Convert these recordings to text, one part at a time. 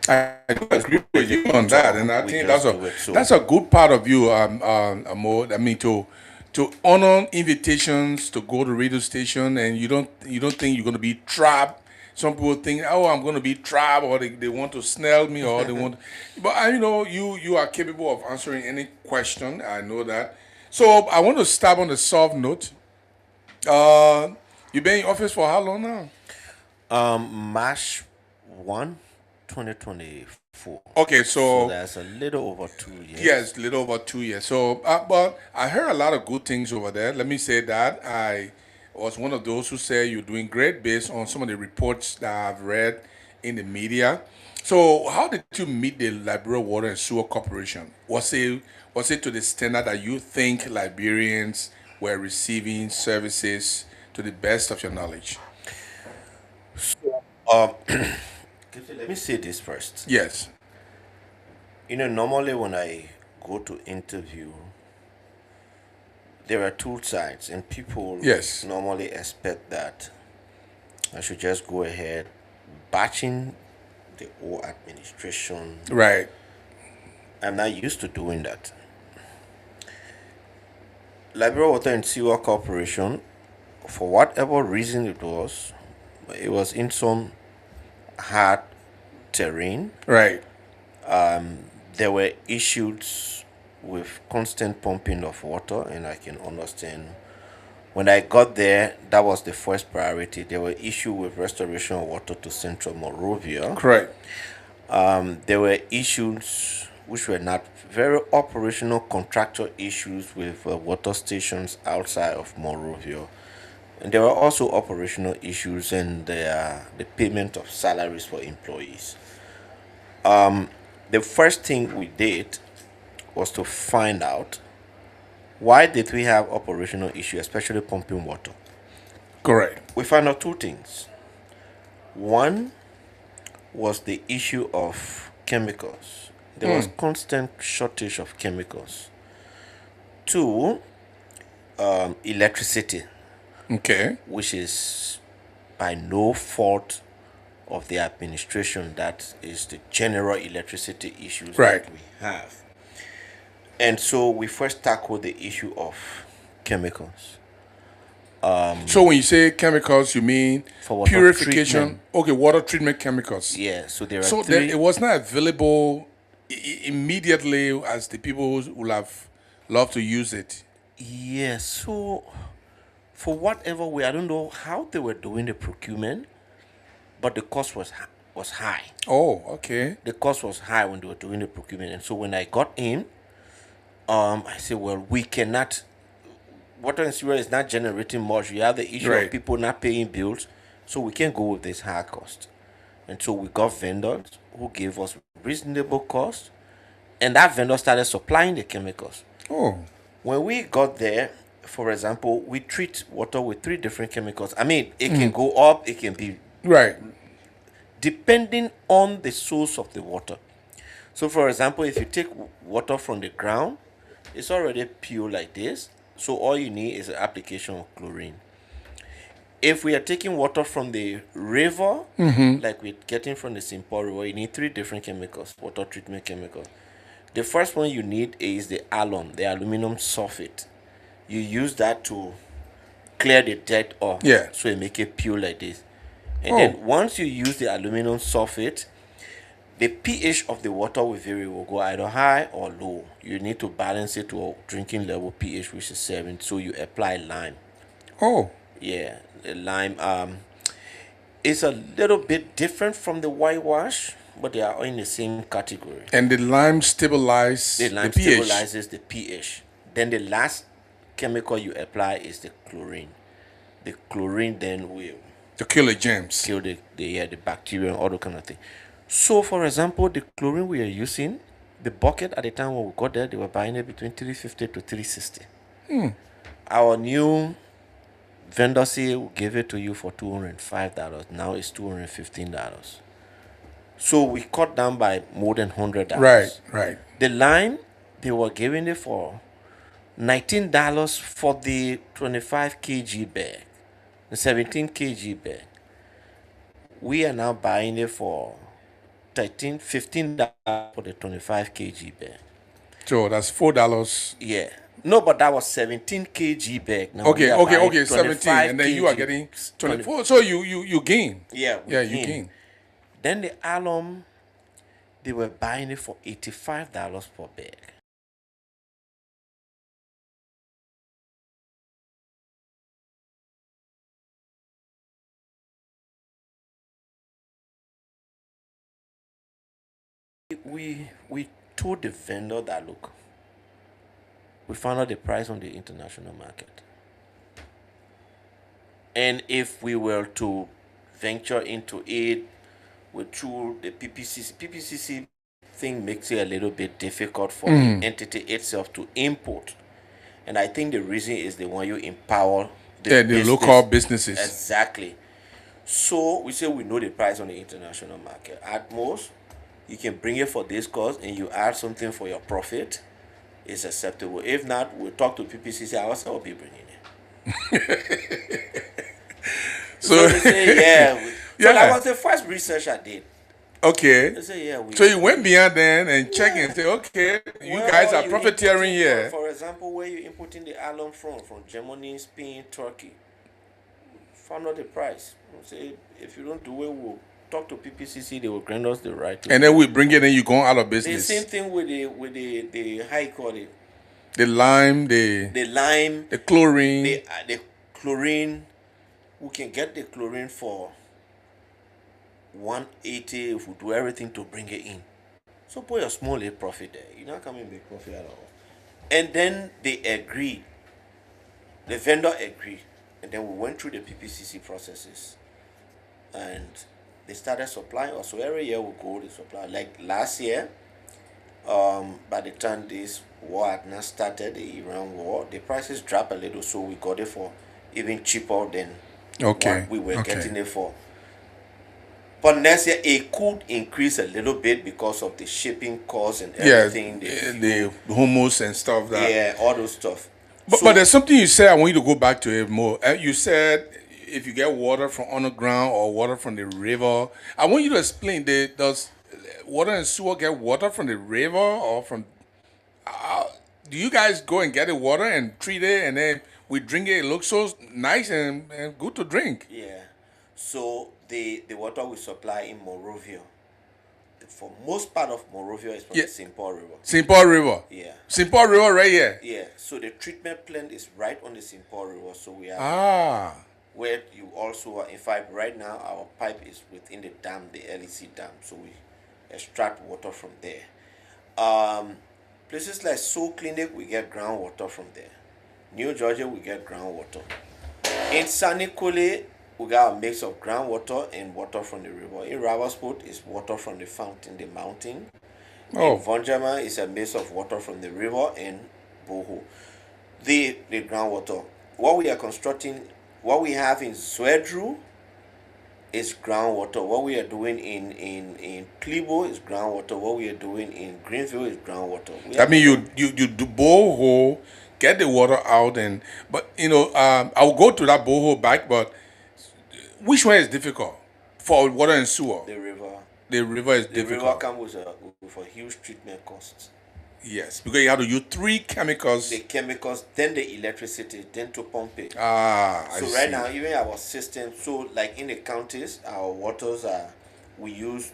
I do agree with you on that, and I We think just do it. So that's a good part of you, Amo. I mean, to honor invitations to go to radio station, and you don't think you're going to be trapped. Some people think, oh, I'm going to be trapped, or they want to snell me, or they want. But you are capable of answering any question. I know that. So I want to start on the soft note. Uh, you've been in office for how long now? March 1, 2024. Okay, So so that's a little over 2 years. yes, a little over 2 years. So, but I heard a lot of good things over there. Let me say that I was one of those who say you're doing great based on some of the reports that I've read in the media. So, how did you meet the Liberia Water and Sewer Corporation? Was it to the standard that you think Liberians were receiving services to the best of your knowledge? Um, let me say this first. Yes. Normally when I go to interview, there are two sides, and people Yes. normally expect that I should just go ahead batching the whole administration. Right. I'm not used to doing that. Liberia Water and Sewer Corporation, for whatever reason it was in some hard terrain. Right. There were issues with constant pumping of water, and I can understand. When I got there, that was the first priority. There were issues with restoration of water to Central Monrovia. Correct. There were issues which were not very operational contractual issues with water stations outside of Monrovia. And there were also operational issues and the payment of salaries for employees. The first thing we did was to find out why did we have operational issues, especially pumping water. Correct. We found out two things. One was the issue of chemicals. There was constant shortage of chemicals. Two, electricity, Okay. which is by no fault of the administration. That is the general electricity issues Right. that we have. And so we first tackled the issue of chemicals So when you say chemicals, you mean for water purification? treatment. Okay, water treatment chemicals. Yeah, so there are So there, it three. was not available immediately as the people would have loved to use it. Yeah, so for whatever way, I don't know how they were doing the procurement, but the cost was high. Oh, okay. The cost was high when they were doing the procurement, and so when I got in, I said, well, we cannot. Water and sewer is not generating much. You have the issue of Right. people not paying bills, so we can't go with this high cost. And so we got vendors who gave us reasonable cost, and that vendor started supplying the chemicals. Oh, When we got there, for example, we treat water with three different chemicals. I mean, it can go up, it can be right. depending on the source of the water. So, for example, if you take water from the ground, it's already pure like this. So, all you need is an application of chlorine. If we are taking water from the river, like we're getting from the Simple River, you need three different chemicals, water treatment chemicals. The first one you need is the alum, the aluminum sulfate. You use that to clear the dirt off, Yeah. so you make it pure like this. And Oh, then once you use the aluminum sulfate, the pH of the water will vary, will go either high or low. You need to balance it to a drinking level pH, which is 7. So you apply lime. oh, Yeah, the lime is a little bit different from the whitewash, but they are in the same category. and the lime stabilize The the lime pH stabilizes the pH. Then the last chemical you apply is the chlorine. The chlorine then will to kill the germs. kill the bacteria and all that kind of thing. So, for example, the chlorine we are using, the bucket at the time when we got there, they were buying it between 350 to 360. Our new vendor say will give it to you for $205. Now it's $215. So we cut down by more than $100. Right, right. The lime, they were giving it for $19 for the 25 kg bag, the 17 kg bag. We are now buying it for $15 for the 25 kg bag. So that's $4. Yeah. No, but that was 17 kg bag. Now we Okay, are okay, buying okay, 17, 25 and then you are kg. getting 20 24. So you gain. Yeah, we Yeah, you gain. gain. Then the alum, they were buying it for $85 per bag. We told the vendor that, look, we found out the price on the international market, and if we were to venture into it through the PPCC thing makes it a little bit difficult for the entity itself to import. And I think the reason is they want you empower Yeah, the business. local businesses. Exactly. So we say we know the price on the international market. At most, you can bring it for this cost and you add something for your profit. It's acceptable. If not, we'll talk to PPCC. I will be bringing it. So they say, yeah. So Yeah. that was the first research I did. Okay. They say, yeah. So you went beyond then and checked and say, okay, you Where guys are you profiteering importing here. For example, where you importing the alum from Germany, Spain, Turkey. Found out the price. Say if you don't do it, we'll talk to PPCC. They will grant us the right to. And then we bring it and you go out of The business. same thing with the how you call it, The lime, the lime, the chlorine. the chlorine. We can get the chlorine for 180 if we do everything to bring it in. So put a small little profit there. You're not coming big profit at all. And then they agreed. The vendor agreed. And then we went through the PPCC processes. And they started supplying us. So every year we go, they supply. Like last year, by the time this war had not started, the Iran war, the prices dropped a little. So we got it for even cheaper than what we were getting it for. But next year it could increase a little bit because of the shipping costs and everything. Yeah, the hummus and stuff. All those stuff. But there's something you said. I want you to go back to it more. You said if you get water from underground or water from the river, I want you to explain. Does water and sewer get water from the river or from? Do you guys go and get the water and treat it, and then we drink it? It looks so nice and good to drink. Yeah. So the water we supply in Morovia, for most part of Morovia is from the St. Paul River. St. Paul River. Yeah. St. Paul River right here. Yeah. So the treatment plant is right on the St. Paul River. So we have where you also are. In fact, right now our pipe is within the dam, the LEC dam. So we extract water from there. Places like Soul Clinic, we get groundwater from there. New Georgia, we get groundwater. In Sanikole, we got a mix of groundwater and water from the river. In Ravenswood, it's water from the fountain, the mountain. In Vonjama, it's a mix of water from the river and Boho. The groundwater. What we are constructing, what we have in Zwedru is groundwater. What we are doing in Klibo is groundwater. What we are doing in Greenville is groundwater. I mean, you do borehole, get the water out, but I will go to that borehole back. But which one is difficult for water and sewer? The river. The river is difficult. The river comes with a huge treatment cost. Yes, because you have to use 3 chemicals. The chemicals, then the electricity, then to pump it. So right now, even our system, so like in the counties, our waters we use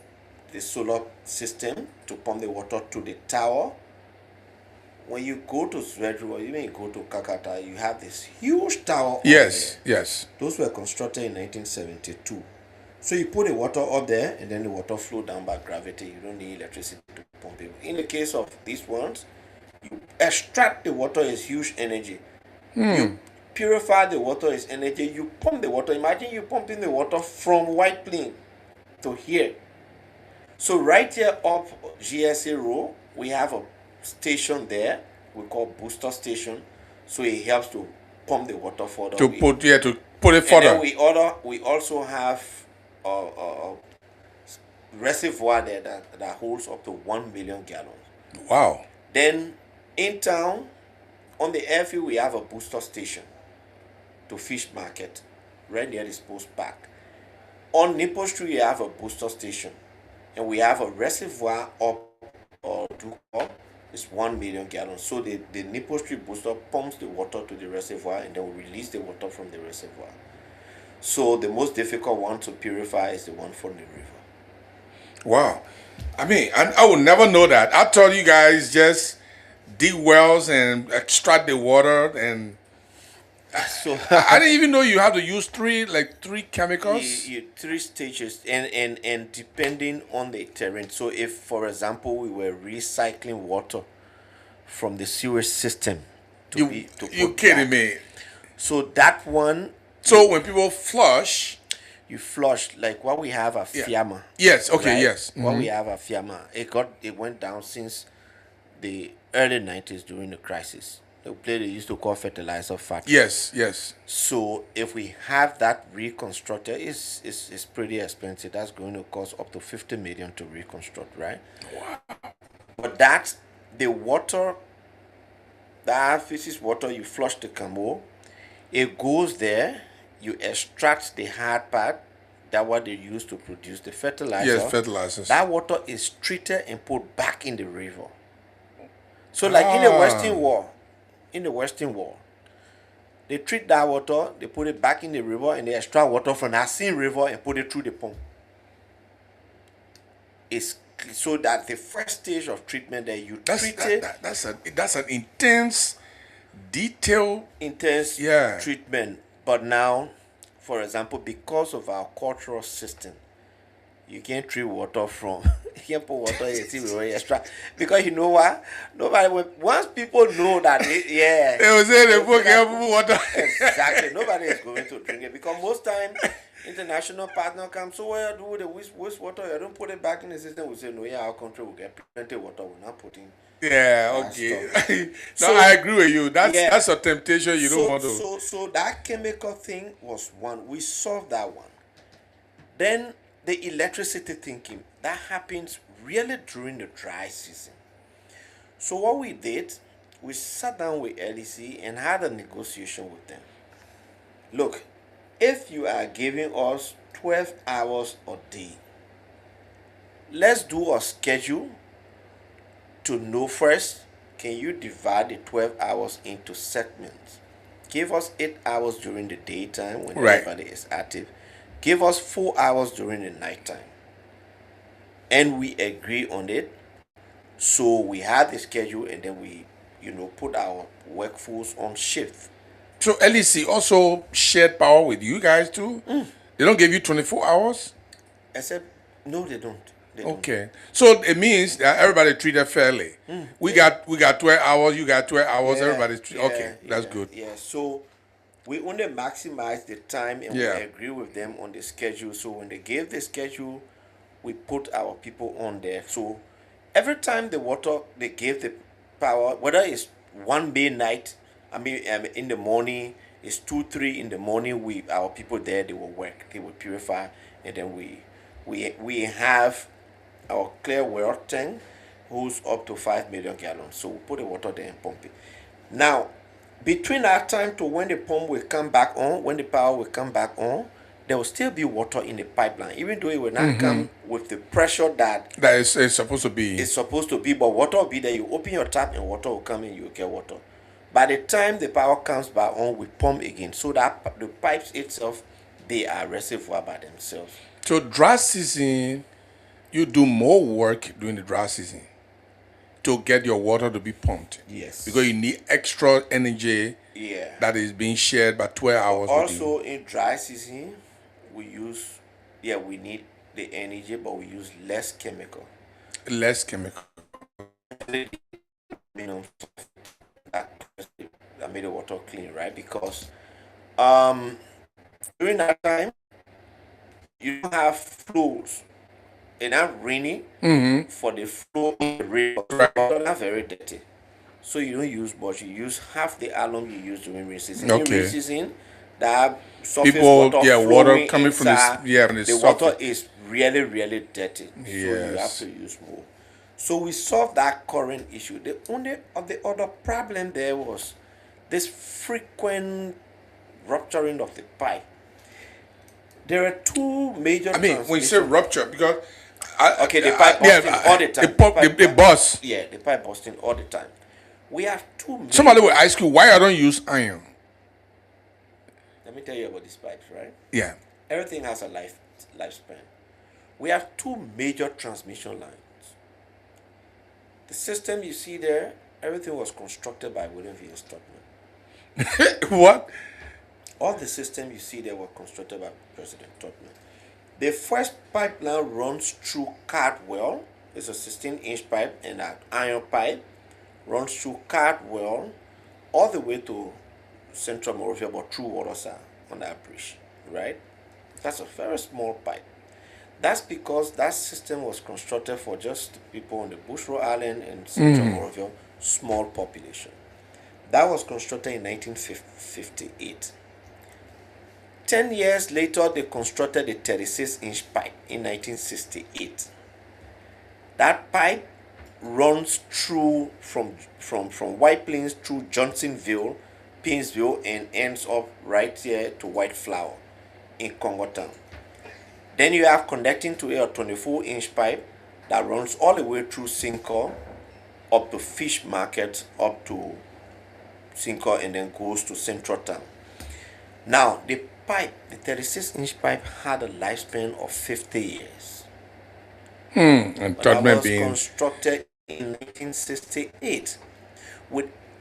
the solar system to pump the water to the tower. When you go to Zwedru or even you go to Kakata, you have this huge tower. Yes, yes. Those were constructed in 1972. So you put the water up there and then the water flow down by gravity. You don't need electricity to pump it. In the case of these ones, you extract the water is huge energy. You purify the water is energy. You pump the water. Imagine you pumping the water from White Plain to here. So right here up GSA Road, we have a station there we call booster station. So it helps to pump the water further. To put it further. And then we also have a reservoir there that holds up to 1 million gallons. Wow. Then in town, on the airfield, we have a booster station to fish market right near the sports park. On Nipple Street, you have a booster station. and we have a reservoir up or do up is 1 million gallons. So the nipple strip booster pumps the water to the reservoir and then we release the water from the reservoir. So the most difficult one to purify is the one from the river. Wow. I mean, I would never know that. I thought you guys just dig wells and extract the water, and So I didn't even know you have to use three chemicals. three stages and depending on the terrain. So if for example we were recycling water from the sewage system to You put kidding back, me? so that one So when people flush, you flush like what we have at yeah. Fiamma. Yes. Okay. Right? Yes. What we have at Fiamma, it went down since the early 90s during the crisis. The place they used to call fertilizer factory. Yes. Yes. So if we have that reconstructed, it's pretty expensive. That's going to cost up to 50 million to reconstruct, right? Wow. But that's the water, that physics water, you flush the camo, it goes there, you extract the hard part, that what they use to produce the fertilizer. Yes. Fertilizers. That water is treated and put back in the river. So like in the Western Wall, they treat that water, they put it back in the river, and they extract water from that same river and put it through the pump. It's so that the first stage of treatment that you treat it, that's an intense, detailed. intense Yeah. treatment. But now, for example, because of our cultural system, you can't treat water from you can't put water in the river extract, because you know what? Once people know that yeah. They will say they put careful water. Exactly. Nobody is going to drink it because most time international partner comes. So what you do with the wastewater? You don't put it back in the system. We say no. Yeah, our country will get plenty of water. We're not putting. Yeah. Okay. No, So- I agree with you. Yeah. That's a temptation you don't want to. So that chemical thing was one. We solved that one. Then the electricity thinking that happens really during the dry season. So what we did, we sat down with LEC and had a negotiation with them. Look, if you are giving us 12 hours a day, let's do a schedule to know first, can you divide the 12 hours into segments? Give us 8 hours during the daytime when Right. everybody is active. Give us 4 hours during the nighttime. And we agree on it. So we had the schedule and then we, put our workforce on shift. So LEC also shared power with you guys too. They don't give you 24 hours. Except, no, they don't. They don't. Okay, so it means that everybody treated fairly. We got 12 hours. You got 12 hours. Everybody's okay. That's good. Yeah, so we only maximize the time and Yeah. we agree with them on the schedule. So when they gave the schedule, we put our people on there. So every time they gave the power, whether it's 1 midnight, in the morning, it's 2, 3 in the morning. Our people there, they will work, they will purify, and then we have our clear well tank, who's up to 5 million gallons. So we put the water there and pump it. Now, between that time to when the pump will come back on, when the power will come back on, there will still be water in the pipeline, even though it will not come with the pressure that That is it's supposed to be. it's supposed to be. But water will be there. You open your tap and water will come in. You will get water. By the time the power comes back on, we pump again, so that the pipes itself, they are reservoir by themselves. So dry season, you do more work during the dry season to get your water to be pumped. Yes. Because you need extra energy Yeah. that is being shared by 12 hours. with you. Also, in dry season, we need the energy, but we use less chemical. Less chemical. That made the water clean, right? Because during that time, you don't have flows. It's not rainy for the flow in the river. They're not very dirty. So you don't use much. You use half the alum you use during rain season. In Okay. rain season, that surface People, water, yeah, water flowing coming from this, inside, from the the water surface. is really, really dirty. So you have Yes. to use more. So we solved that current issue. The other problem there was this frequent rupturing of the pipe. There are two major I mean, when you say transmission- rupture, because Okay, the pipe busting all the time. The bus. Yeah, the pipe busting all the time. We have two major, Somebody will ask you why I don't use iron. let me tell you about these pipes, right? Yeah. Everything has a lifespan. We have two major transmission lines. The system you see there, everything was constructed by William V. Tubman. What? All the system you see there were constructed by President Tubman. The first pipeline runs through Cardwell. It's a 16-inch pipe, and an iron pipe runs through Cardwell all the way to Central Monrovia, but through Waterside on that bridge, right? That's a very small pipe. That's because that system was constructed for just people on the Bushro Island and Central Monrovia, small population. That was constructed in 1958. 10 years later, they constructed the 36-inch pipe in 1968. That pipe runs through from White Plains through Johnsonville, Painesville, and ends up right here to White Flower in Congo Town. Then you have connecting to a 24-inch pipe that runs all the way through Sinker up to Fish Market, up to Sinker, and then goes to Central Town. Now, the 36-inch pipe had a lifespan of 50 years. And But that Tubman was being constructed in 1968.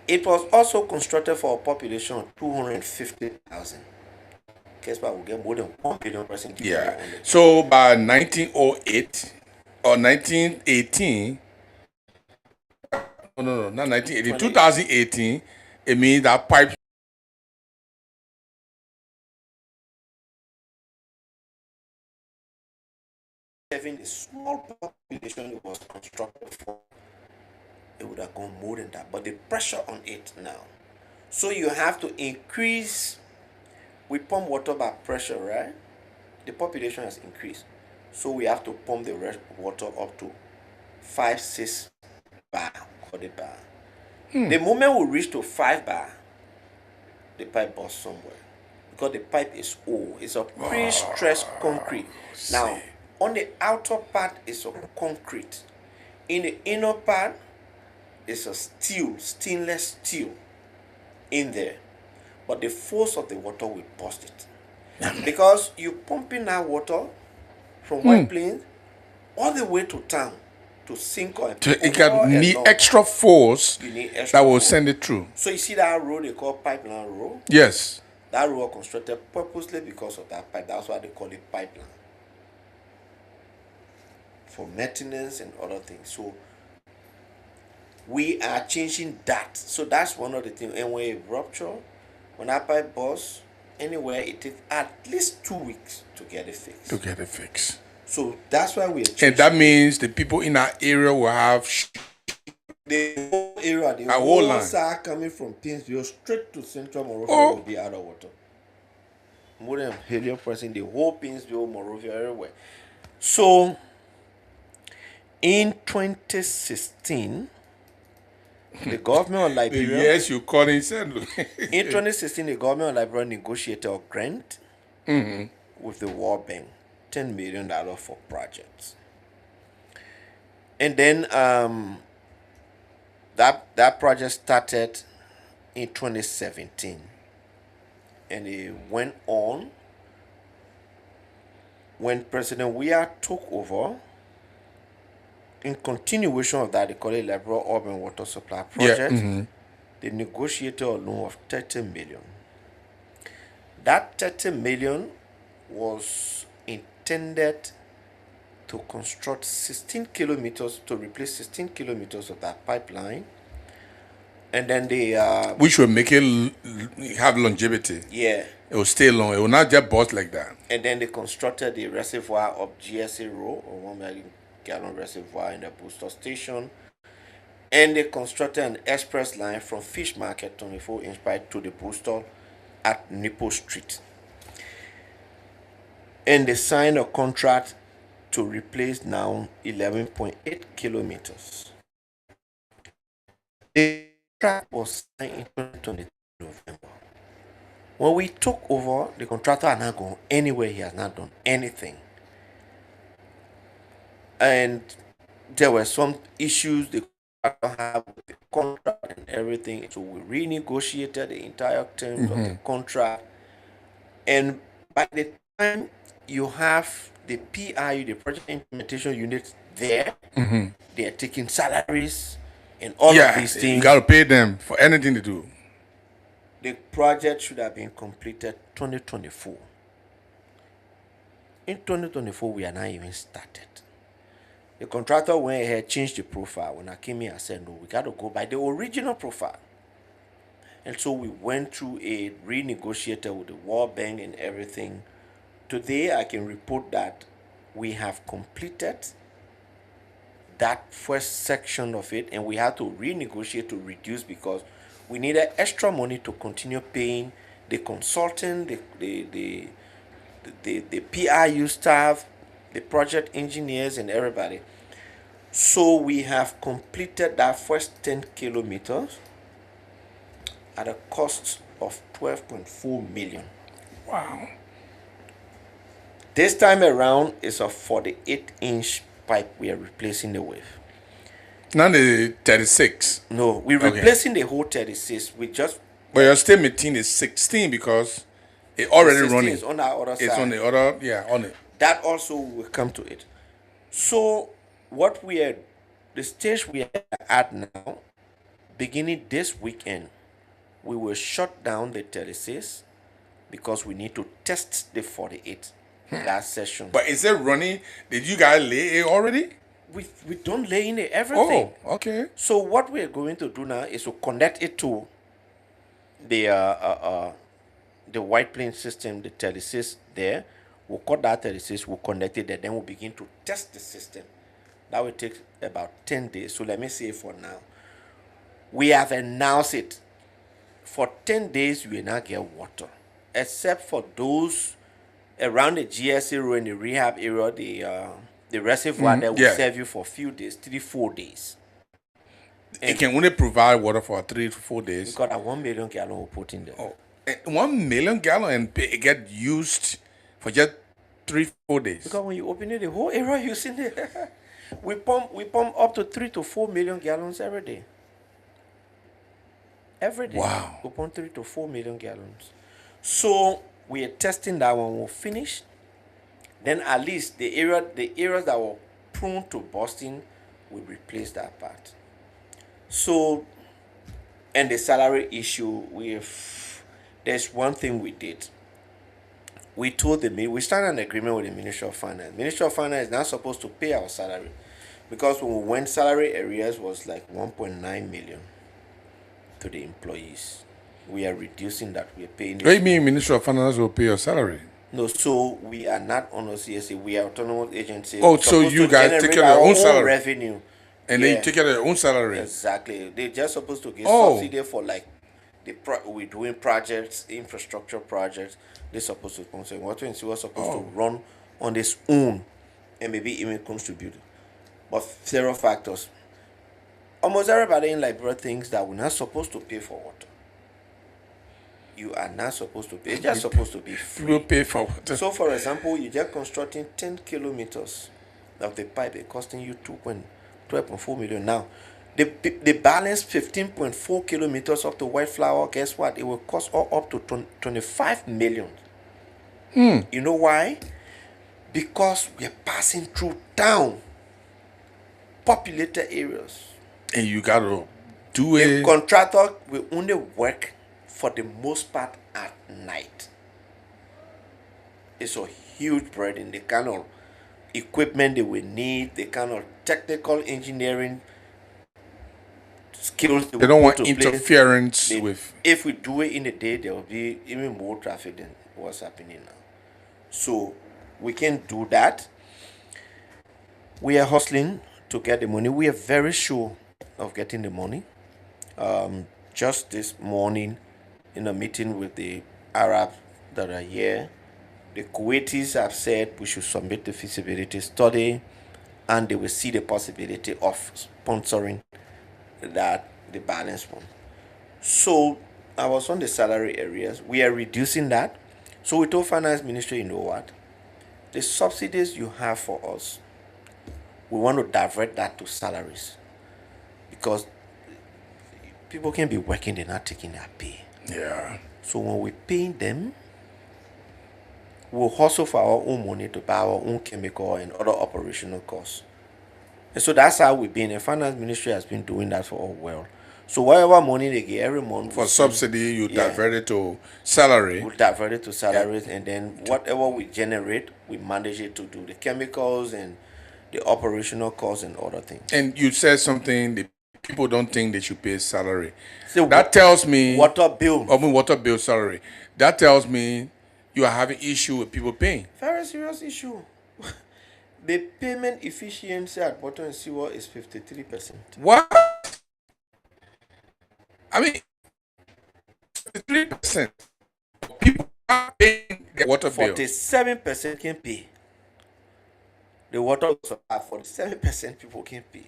It was also constructed for a population of 250,000. Guess what? We'll get more than 1 billion person. yeah. So by 1908 or 1918, no, not 1918, 2018, it means that pipe. Having a small population it was constructed for, it would have gone more than that. But the pressure on it now. So you have to increase. We pump water by pressure, right? The population has increased. So we have to pump the water up to 5-6 bar, call it bar. The moment we reach to 5 bar, the pipe bursts somewhere. Because the pipe is old. It's a pre-stressed concrete. Now, on the outer part is a concrete. In the inner part is a stainless steel in there. But the force of the water will burst it. Because you're pumping that water from White Plains all the way to town to Sinker. It can need extra force that will send it through. So you see that road they call Pipeline Road? Yes. That road was constructed purposely because of that pipe. That's why they call it pipeline. For maintenance and other things. So we are changing that. So that's one of the things. And when it rupture, when that pipe bursts, anywhere it takes at least 2 weeks to get it fixed. So that's why we are changing. And that means the people in our area will have the whole area, the whole whole line. side coming from Painesville straight to Central Monrovia will be out of water. More than helium pressing the whole Painesville, Monrovia, everywhere. So in 2016, the government of Liberia. Yes, you call it St. Louis. In 2016, the government of Liberia negotiated a grant with the World Bank, $10 million for projects. And then that project started in 2017, and it went on. When President Weah took over, in continuation of that, they call it Liberia Urban Water Supply Project. They negotiated a loan of 30 million. That 30 million was intended to construct 16 kilometers, to replace 16 kilometers of that pipeline. And then they which will make it have longevity. Yeah. It will stay long. It will not just burst like that. And then they constructed the reservoir of GSA Road, or 1 million gallon reservoir in the booster station. And they constructed an express line from Fish Market 24-inch pipe to the booster at Nippo Street. And they signed a contract to replace now 11.8 kilometers. The contract was signed in 2022 November. When we took over, the contractor has not gone anywhere. He has not done anything. And there were some issues they have with the contract and everything. So we renegotiated the entire terms of the contract. And by the time you have the PIU, the project implementation unit there, they are taking salaries and all of Yeah, these you things. got to pay them for anything to do. The project should have been completed 2024. In 2024, we are not even started. The contractor went ahead, changed the profile. When I came here, I said, no, we got to go by the original profile. And so we went through a renegotiated with the World Bank and everything. Today, I can report that we have completed that first section of it, and we had to renegotiate to reduce because we needed extra money to continue paying the consultant, the PIU staff, the project engineers, and everybody. So we have completed that first 10 kilometers at a cost of 12.4 million. Wow. This time around, it's a 48-inch pipe we are replacing the with. Not the 36. No, we're Okay. replacing the whole 36. We just But you're still maintaining 16 because it already 16 running. is on our other It's side. on the other, yeah, on it. That also will come to it. So what we are, the stage we are at now, beginning this weekend, we will shut down the 36 because we need to test the 48 last session. But is it running? Did you guys lay it already? We don't lay in everything. Oh, okay. So what we're going to do now is to connect it to the White Plains system, the Telesys there. We'll cut that Telesys, we'll connect it there, then we'll begin to test the system. That will take about 10 days. So let me say for now, we have announced it. For 10 days, you will not get water, except for those around the GSA road and the rehab area, the reservoir that will yeah. serve you for a few days, 3-4 days. It can only provide water for 3 to 4 days. Because that 1 million gallon we put in there. Oh, 1 million gallon and it get used for just 3-4 days. Because when you open it, the whole area you see there, we pump up to 3 to 4 million gallons every day. Every day. Wow. We pump 3 to 4 million gallons. So we are testing that one. We'll finish. Then at least the areas that were prone to busting, we replace that part. So, and the salary issue, there's one thing we did. We told we started an agreement with the Ministry of Finance. Ministry of Finance is not supposed to pay our salary because when we went, salary arrears was like 1.9 million to the employees. We are reducing that. We are paying. What do you mean Ministry of Finance will pay your salary? No, so we are not on CSA. We are autonomous agency. Oh, so you guys take care of your own salary revenue, and then you take care of your own salary. Exactly. They're just supposed to get subsidy for like we're doing projects, infrastructure projects. They're supposed to sponsor. Water and Sewer supposed to run on its own and maybe even contribute. But several factors. Almost everybody in Liberia thinks that we're not supposed to pay for water. You are not supposed to pay. It's just supposed to be free. We'll pay for water. So, for example, you're just constructing 10 kilometers of the pipe. It's costing you 12.4 million. Now, the balance 15.4 kilometers of the white flower, guess what? It will cost up to 25 million. You know why? Because we're passing through town, populated areas. And you got to do The it. contractor will only work for the most part at night. It's a huge burden. The kind of equipment they will need, the kind of technical engineering skills They don't want interference with. If we do it in the day, there will be even more traffic than what's happening now. So we can do that. We are hustling to get the money. We are very sure of getting the money. Just this morning, in a meeting with the Arabs that are here, the Kuwaitis have said we should submit the feasibility study and they will see the possibility of sponsoring the balance one. So I was on the salary areas. We are reducing that. So we told Finance Ministry, you know what? The subsidies you have for us, We want to divert that to salaries because people can be working, they're not taking their pay. Yeah. So when we're paying them, we'll hustle for our own money to buy our own chemical and other operational costs. And so that's how we've been. The finance ministry has been doing that for a while. So whatever money they get every month For subsidy, you divert it to salary. we divert it to salaries, and then whatever we generate, we manage it to do the chemicals and the operational costs and other things. And you said something that people don't think they should pay salary. So That tells me water bill, I mean water bill salary. That tells me you are having issue with people paying. very serious issue. The payment efficiency at water and sewer is 53%. What? I mean, 53% people are paying their water bill. 47% can pay. The water supply, 47% people can pay.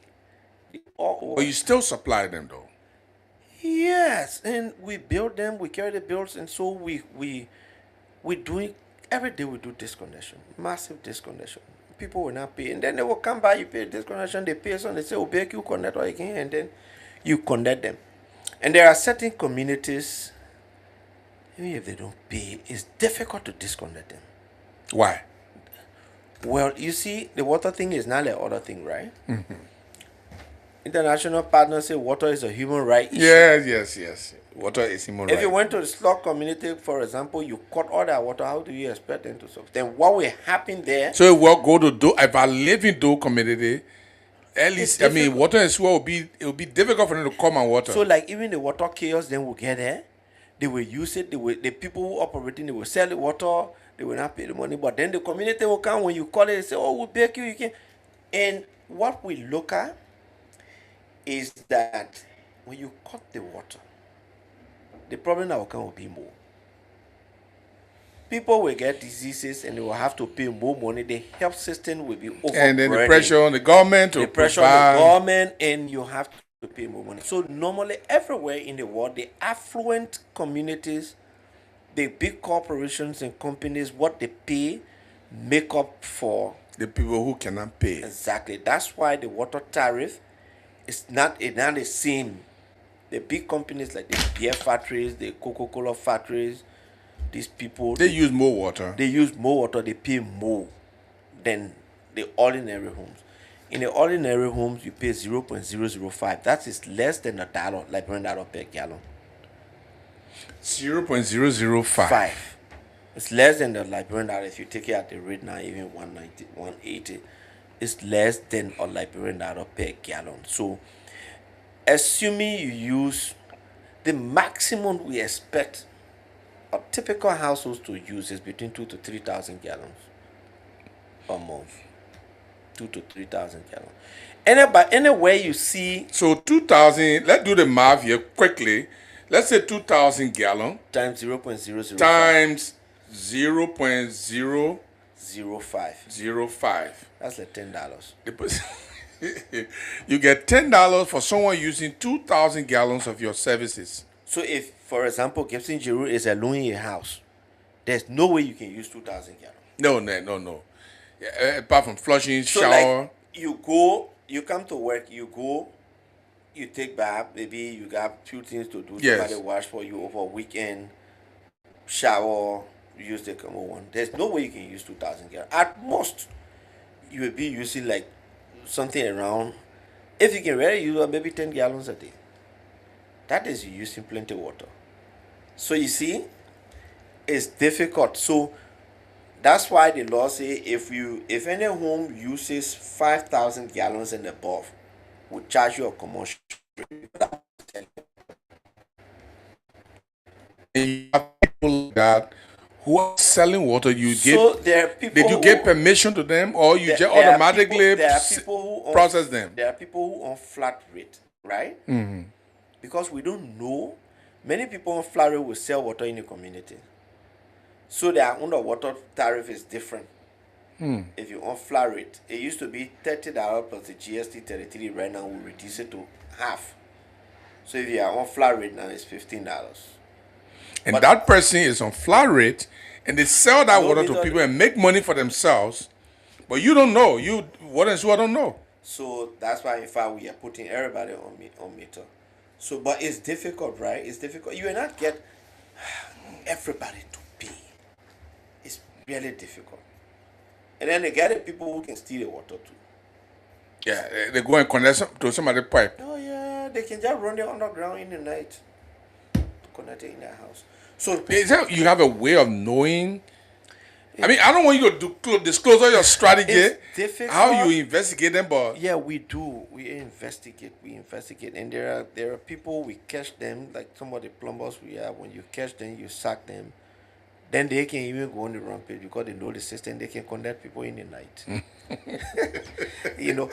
But you still supply them though. Yes, and we build them, we carry the bills, and so we doing every day. We do disconnection, massive disconnection. People will not pay, and then they will come by. You pay disconnection, they pay some. They say, "Oh, beg you connect or again," and then you connect them. And there are certain communities, even if they don't pay, it's difficult to disconnect them. Why? Well, you see, the water thing is not the other thing, right? International partners say water is a human right issue. Yes. Water is human If right. you went to the slum community, for example, you cut all that water, how do you expect them to solve? Then what will happen there? So if we go to do if I live in do community, at least I mean difficult. water and sewer it will be difficult for them to come and water. So like even the water chaos then will get there. They will use it. The people who operating, they will sell the water. They will not pay the money. But then the community will come when you call it and say, "Oh, we'll beg you, you can." And what we look at is that when you cut the water, the problem that will come will be more. People will get diseases and they will have to pay more money. The health system will be overburdened. And then the pressure on the government to The pressure on provide. the government, and you have to pay more money. So normally everywhere in the world, the affluent communities, the big corporations and companies, what they pay make up for The people who cannot pay. exactly. That's why the water tariff is not the same. The big companies like the beer factories, the Coca-Cola factories, these people They use more water. they use more water, they pay more than the ordinary homes. In the ordinary homes, you pay 0.005. That is less than $1, Liberian dollar per gallon. 0.005. 5. It's less than the Liberian dollar. If you take it at the rate now, even 190, 180, it's less than a Liberian dollar per gallon. So, assuming you use the maximum we expect a typical household to use is between 2 to 3,000 gallons a month. 2 to 3,000 gallons. Anywhere you see So 2,000. Let's do the math here quickly. Let's say 2,000 gallon times 0.005. times 0.005. 05. That's like $10. You get $10 for someone using 2,000 gallons of your services. So if, for example, Gibson Giroux is alone in a house, there's no way you can use 2,000 gallons. No. Yeah, apart from flushing, So shower. like you come to work, you take bath, maybe you got few things to do, Yes. somebody wash for you over a weekend, shower, use the common one. There's no way you can use 2,000 gallons. At most, you will be using like something around, if you can really use maybe 10 gallons a day. That is you using plenty of water. So you see, it's difficult. So that's why the law say if any home uses 5,000 gallons and above, will charge you a commercial rate. And you have people like that who are selling water. So there are people Did you who- get permission to them, or you just there are automatically there are people who own, process them? There are people who on flat rate, right? Because we don't know. Many people on flat rate will sell water in the community. So their underwater tariff is different. If you on flat rate, it used to be $30 plus the GST 33. Right now, we reduce it to half. So if you are on flat rate now, it's $15. And But- that person is on flat rate, and they sell that No, water these to are- people and make money for themselves. But you don't know. You water and sewer don't know. So that's why, in fact, we are putting everybody on meter. So, but it's difficult, right? It's difficult. You will not get everybody to pay. It's really difficult. And then they get the people who can steal the water too. Yeah, they go and connect to some other pipe. Oh yeah, they can just run it underground in the night, connect it in their house. So Is that you have a way of knowing? I mean, I don't want you to disclose all your strategy, it's difficult. how you investigate them, but Yeah, we do. We investigate, and there are people, we catch them, like some of the plumbers we have. When you catch them, you sack them. Then they can even go on the rampage because they know the system. They can connect people in the night. You know.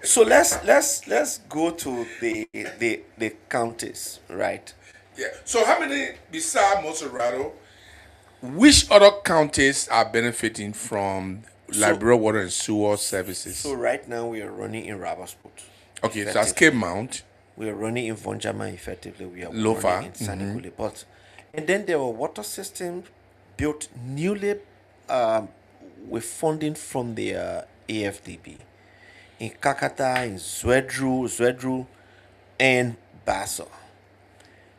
So let's go to the counties, right? yeah. So how many besides Monserrato? Which other counties are benefiting from Liberia Water and Sewer Services? So right now we are running in Rabasput. Okay, so that's Cape Mount. We are running in Vonjama effectively. We are Lofa. running in Sanikule. But and then there were water systems built newly with funding from the AFDB in Kakata, in Zwedru, and Basso.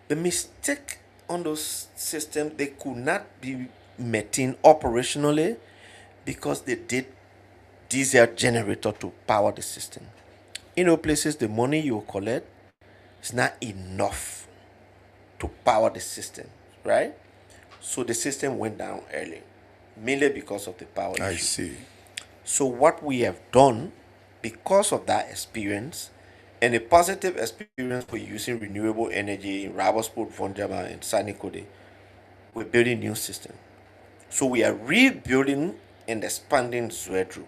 The mistake on those systems, they could not be maintained operationally because they did diesel generator to power the system. In places, the money you collect is not enough to power the system, right? So the system went down early, mainly because of the power I issue. see. So what we have done, because of that experience, and a positive experience for using renewable energy in Rabosport, Vonjama, and Sanikode, we're building new system. So we are rebuilding and expanding Zwedru,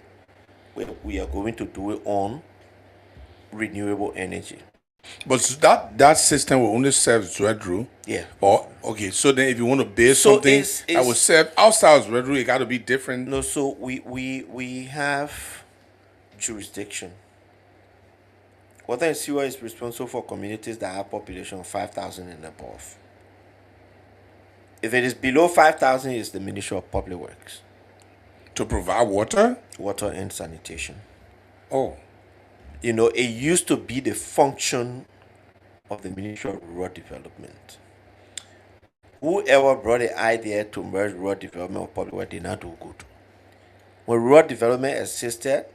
where we are going to do it on renewable energy. But that system will only serve Zwedru. Yeah. Or okay, so then if you want to build So something that will serve outside of Zwedru, it got to be different. No, so we have jurisdiction. Water and Sewer is responsible for communities that have population of 5,000 and above. If it is below 5,000, it's the Ministry of Public Works, To provide water? water and sanitation. Oh. It used to be the function of the Ministry of Rural Development. Whoever brought the idea to merge rural development with public work did not do good. When rural development existed,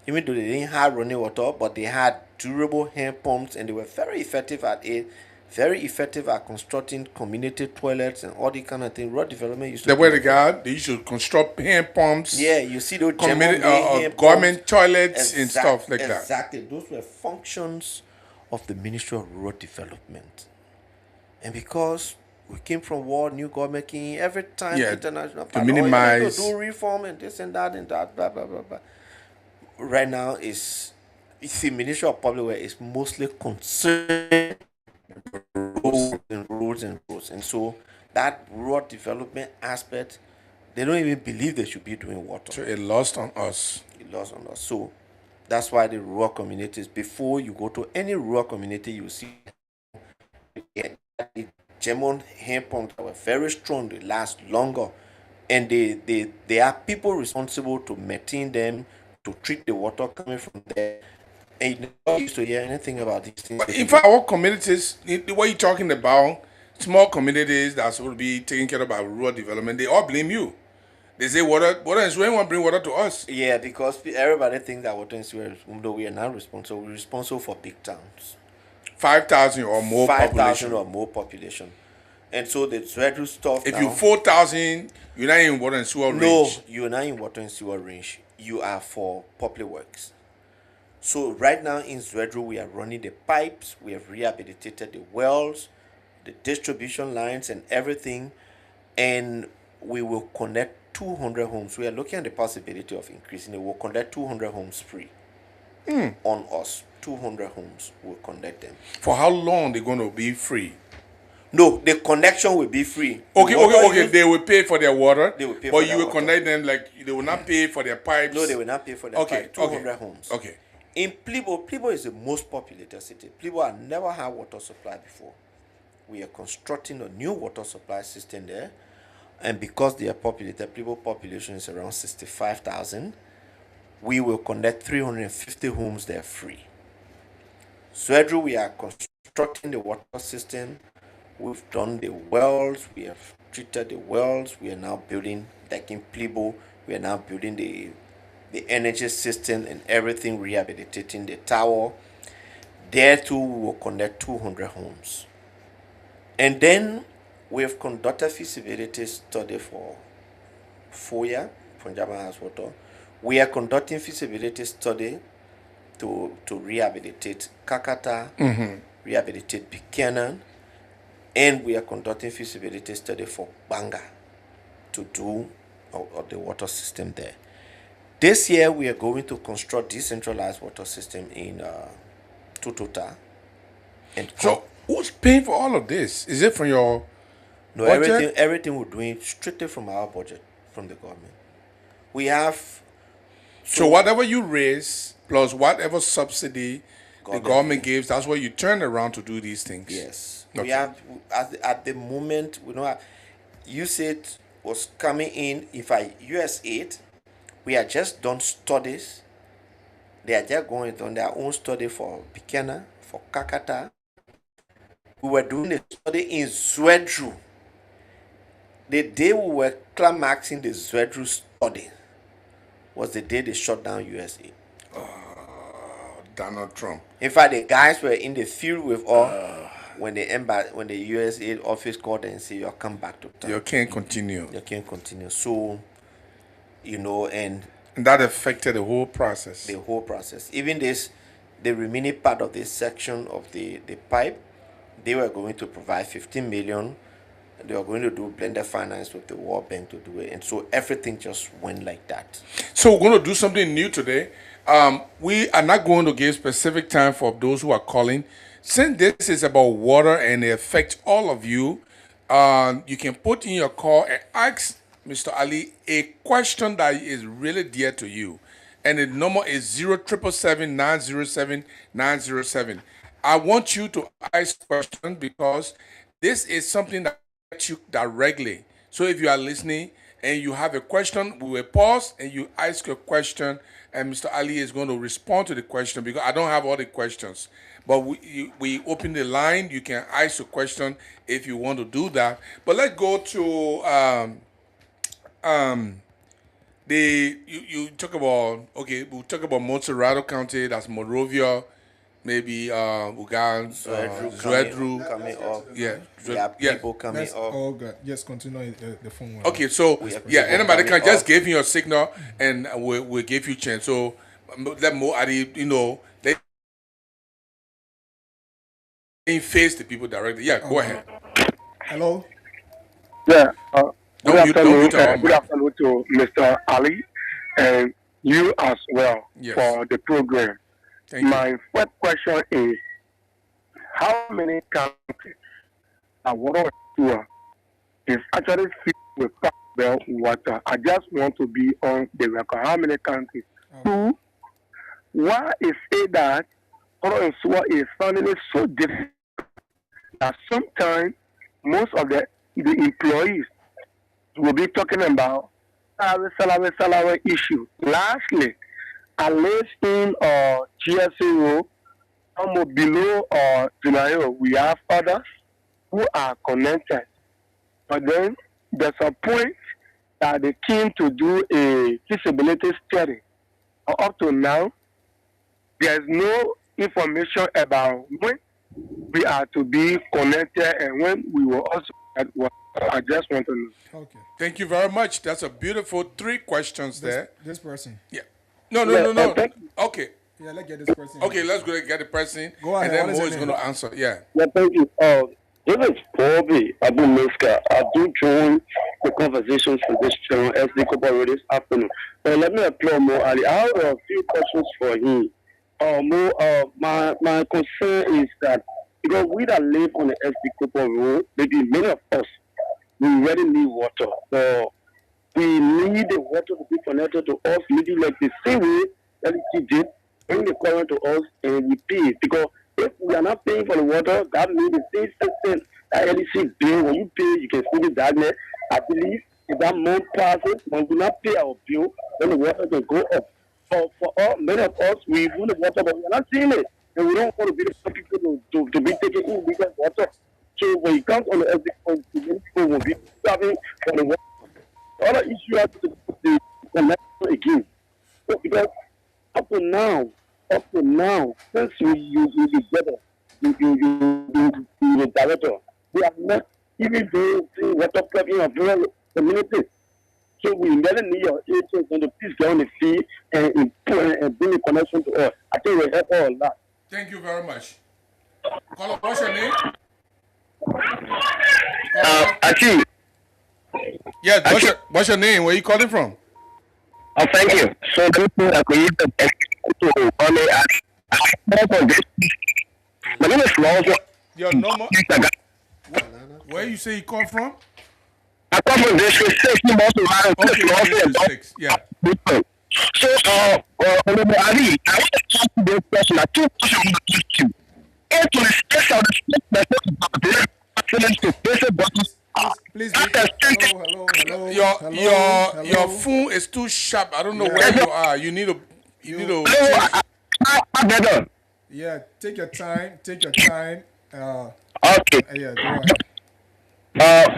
even though they didn't have running water, but they had durable hand pumps and they were very effective at it, very effective at constructing community toilets and all the kind of thing. Rural development used to The way do they got, they used to construct hand pumps. Yeah, you see those Community, hand government pumps. toilets and stuff like that. Exactly. Those were functions of the Ministry of Rural Development. And because we came from war, new government came every time, Yeah, international to partner, minimize- do reform and this and that, blah, blah, blah, blah. Right now, the Ministry of Public Works is mostly concerned with roads. And so that rural development aspect, they don't even believe they should be doing water. So it lost on us. It lost on us. So that's why the rural communities, before you go to any rural community, you see the German hand pumps that were very strong, they last longer. And they are people responsible to maintain them, to treat the water coming from there. And you never used to hear anything about these things. In fact, our communities, what you're talking about, small communities that's supposed to be taking care of our rural development, they all blame you. They say water and Sweden won't bring water to us. Yeah, because everybody thinks that water and sewer, though we are not responsible, we're responsible for big towns. 5,000 or more 5,000 population. or more population. And so the Zwedru stuff If now, you're 4,000, you're not in water and sewer no, range. you're not in water and sewer range. You are for public works. So right now in Zwedru, we are running the pipes, we have rehabilitated the wells, the distribution lines and everything, and we will connect 200 homes. We are looking at the possibility of increasing it. We'll connect 200 homes free on us. 200 homes, we'll connect them. For how long they're going to be free? No, the connection will be free. Okay. They will pay for their water. They will pay but for you their will water. connect them like they will not pay for their pipes. No, they will not pay for their Okay, pipe. 200 okay, homes. okay. In Plibo is the most populated city. Plibo had never had water supply before. We are constructing a new water supply system there. And because they are populated, Plibo population is around 65,000. we will connect 350 homes there free. Zwedru, we are constructing the water system. We've done the wells. We have treated the wells. We are now building, like in Plibo, we are now building the energy system and everything, rehabilitating the tower. There too, we will connect 200 homes. And then we have conducted feasibility study for Foya, Punjab House Water. We are conducting feasibility study to rehabilitate Kakata, rehabilitate Buchanan, and we are conducting feasibility study for Banga to do the water system there. This year we are going to construct decentralized water system in Tutota. And So who's paying for all of this? Is it from your no, budget? everything we're doing strictly from our budget, from the government. We have So whatever you raise plus whatever subsidy the Government government gives, that's what you turn around to do these things. yes, Okay. we have at the moment we know USAID was coming in. If I USAID, we are just done studies. They are just going on their own study for Buchanan, for Kakata. We were doing a study in Zwedru. The day we were climaxing the Zwedru study was the day they shut down USAID. Donald Trump. In fact, the guys were in the field with us when the USAID office called and said, "You come back to town. You can't continue. You can't continue." So, and And that affected the whole process. the whole process, even the remaining part of this section of the pipe, they were going to provide 15 million. They were going to do blended finance with the World Bank to do it, and so everything just went like that. So we're going to do something new today. We are not going to give specific time for those who are calling. Since this is about water and it affects all of you, you can put in your call and ask Mr. Ali a question that is really dear to you. And the number is 0777-907-907. I want you to ask questions because this is something that affects you directly. So if you are listening and you have a question, we will pause and you ask your question, and Mr. Ali is going to respond to the question because I don't have all the questions. But we open the line. You can ask a question if you want to do that. But let's go to you talk about, okay, we'll talk about Montserrado County, that's Monrovia, maybe we got Zwedru. coming up. Yeah, We have yeah. people coming That's up. all good. Just continue the phone. Okay, so have yeah, people anybody can coming just up. give you a signal and we'll give you chance. So let Mo Adi, let him face the people directly. Yeah, go ahead. Hello. Yeah. Good Don't mute afternoon. our Good mic. afternoon to Mr. Ali and you as well Yes. for the program. Thank you. My first question is, how many countries are water tour is actually filled with well water? I just want to be on the record. How many countries? Two, why is it that water and sewer is finding it so difficult that sometimes most of the employees will be talking about salary issue. Lastly, I live in GSA Road, almost below Junayo. We have others who are connected. But then there's a point that they came to do a feasibility study. Up to now, there's no information about when we are to be connected and when we will also get water. I just want to know. Okay. Thank you very much. That's a beautiful 3 questions there. This person. Yeah. No. thank you. Okay. Yeah, let's get this person. Okay, let's go and get the person. Go ahead, And then what is Mo your is name? going to answer. Yeah. Yeah, thank you. This is Bobby Abu Miska. I do join the conversations for this channel as the couple this afternoon. But let me applaud Mo Ali. I have a few questions for him. Mo, my concern is that because we that live on the SD Cooper Road, maybe many of us, we really need water. So we need the water to be connected to us, maybe like the same way LG did, bring the current to us and we pay. Because if we are not paying for the water, that means the same system that LC bill, when you pay, you can see the darkness. I believe if that month passes, when we not pay our bill, then the water can go up. for all, many of us, we want the water, but we're not seeing it. And we don't want to be the first people to be taking illegal water. So when it comes on the SD point, many people will be starving for the water. The other issue has to do with the connection again. So because up to now, since you together, the director, we have not even doing water plugging of rural communities. So we really need your agents and to please get on the fee and bring a connection to us. I think we help all that. Thank you very much. Caller, what's your name? Caller, Actually, yes, what's your name? Where are you calling from? thank you. So this is a creative to only my name is Lawson. Your number? Where you say you come from? I come from District 6, you must have Okay, District 6. Yeah. So, Honorable Ali, I want to ask you this question. I two questions I want to ask you. It will stress out the feelings to basic buttons. Please, hello. Your phone is too sharp. I don't know where you are. You need to Better. Yeah, take your time. Okay. Yeah, go ahead.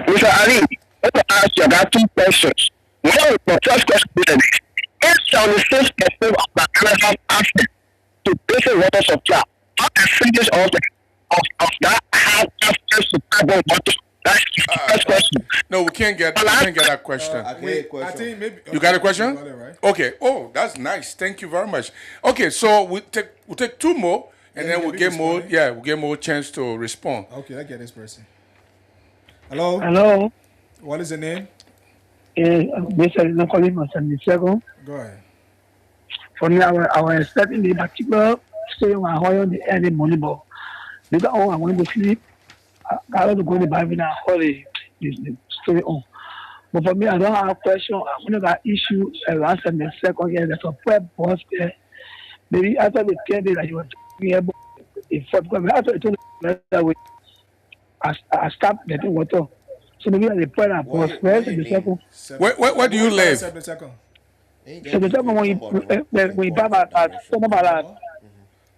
Mr. Ali, I want to ask you about two questions. One, the first question is, if 76% of the Canada access to basic water supply, how percentage of that have access to carbon water? That's the first question. No, we can't get that question. I think maybe You got a question? You got it, right? Okay. Oh, that's nice. Thank you very much. Okay, so we'll take two more, and then we'll get more. responding. Yeah, we'll get more chance to respond. Okay, I get this person. Hello. Hello, What is the name? this is not calling on 72nd. Go ahead. For me, I was expecting the particular stay on high on the early morning, but later on, I wanted to sleep. I want to go to the Bible and hurry the stay on. But for me, I don't have a question. I want to issue around 72nd here. There's a prep boss there. Maybe after the 10 days that you were talking about the fourth, because after the 2 that way, I stopped getting water. So maybe at the point I was first and the second. Where do you live? 72nd. So the second when you buy my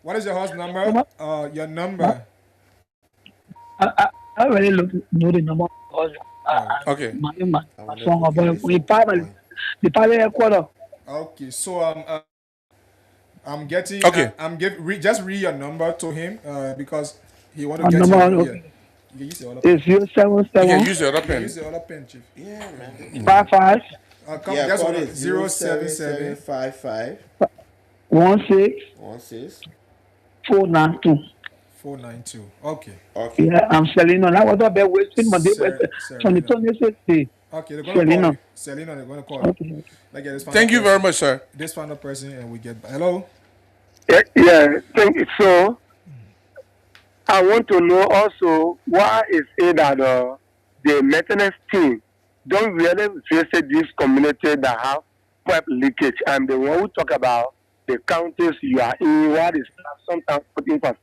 What is your house number? Your number. I already know the number. Okay. My song about when you buy the pilot quarter. Okay, so I'm getting. Okay. Just read your number to him because he want to My get number, you. okay. Yeah. You can use the other pen. It's 077 You can use the other You can pen. use the other pen, Chief. 55 Come, Yeah, that's call what it 077 55 16 16 492. 492. Okay. Okay. Yeah, I'm selling on that. What about wasting Monday? From the 26th. Okay, they're going to call Selena. you. Selena, they're going to call you. Okay. Like, yeah, this final Thank you person- very much, sir. This final person, and we get. Hello. Yeah, thank you. So, I want to know also why is it that the maintenance team don't really visit these communities that have pipe leakage, and the one who talk about the counties you are in, what is sometimes putting for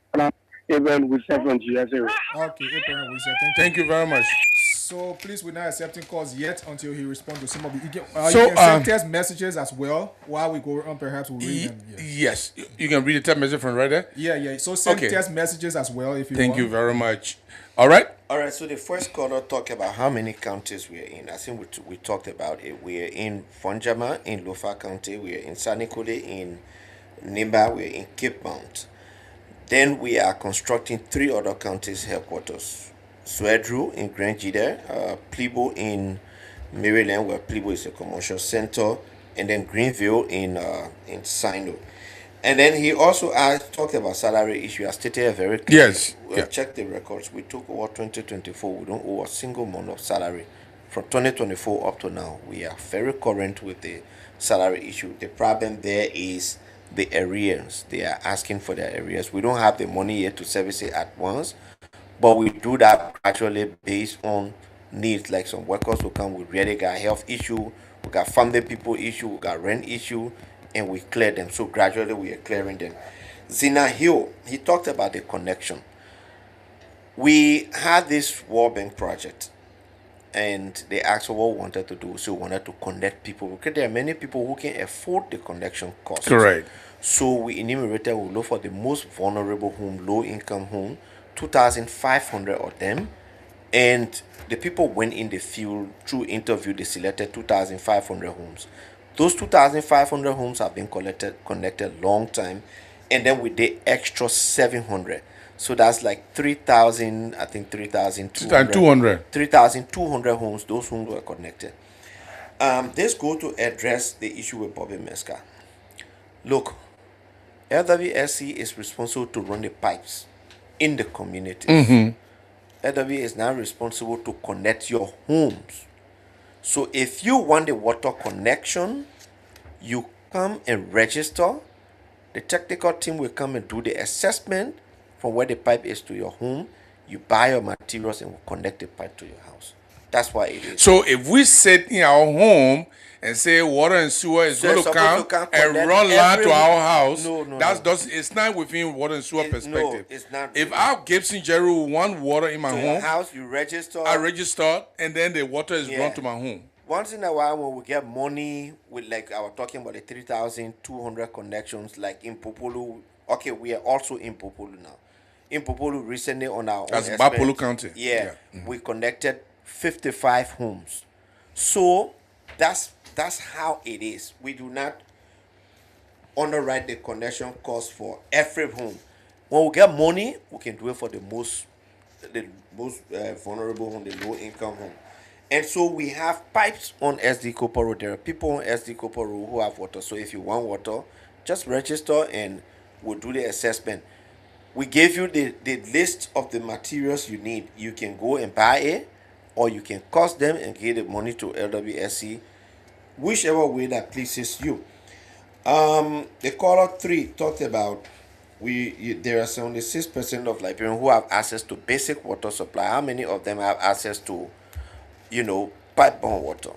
even with 7 years. Okay, April, we said Thank you very much. So please, we're not accepting calls yet until he responds to some of the. You So, can send text messages as well while we go on. Perhaps we'll read them. Yeah. Yes, you can read the text message from right there. Yeah. So send Okay. text messages as well if you Thank want. you very much. All right. All right, so the first caller talked about how many counties we're in. I think we talked about it. We're in Fonjama in Lofa County. We're in Sanikode in Nimba. We're in Cape Mount. Then we are constructing 3 other counties headquarters. Swedru in Grand Jide, Plibo in Maryland, where Plibo is a commercial center, and then Greenville in Sino. And then he also talked about salary issue. I stated it very clearly. Yes, We yeah. checked the records. We took over 2024. We don't owe a single month of salary. From 2024 up to now, we are very current with the salary issue. The problem there is the arrears. They are asking for their arrears. We don't have the money yet to service it at once, but we do that gradually based on needs. Like some workers will come with really got health issue, we got family people issue, we got rent issue, and we clear them. So gradually we are clearing them. Zina Hill, he talked about the connection. We had this World Bank project. and they asked for what we wanted to do. So we wanted to connect people because there are many people who can afford the connection costs. Correct. So we enumerated, we look for the most vulnerable home, low income home, 2,500 of them. And the people went in the field through interview, they selected 2,500 homes. Those 2,500 homes have been connected long time. And then with the extra 700. So that's like 3,000, I think 3,200. 200. 3,200 homes, those homes were connected. This go to address the issue with Bobby Meska. Look, LWSC is responsible to run the pipes in the communities. LW is now responsible to connect your homes. So if you want the water connection, you come and register. The technical team will come and do the assessment from where the pipe is to your home. You buy your materials and will connect the pipe to your house. That's why it is. So if we sit in our home and say water and sewer is So going it's to supposed come to come and connect run line every to our house, No, it's not within water and sewer No, perspective. it's not. If our Gibson Jerry want water in my to your home, house, you register. I register and then the water is Yeah. run to my home. Once in a while, when we get money with, like I was talking about the 3,200 connections, like in Popolu. Okay, we are also in Popolu now. In Popolu recently on our That's own Bapolu expense, County. Yeah, we connected 55 homes. So that's how it is. We do not underwrite the connection cost for every home. When we get money, we can do it for the most vulnerable home, the low income home. And so we have pipes on SD Copper Road. There are people on SD Copper Road who have water. So if you want water, just register and we'll do the assessment. We gave you the list of the materials you need. You can go and buy it, or you can cost them and give the money to LWSC, whichever way that pleases you. The caller 3 talked about there are 76% of Liberians who have access to basic water supply. How many of them have access to, pipe-borne water?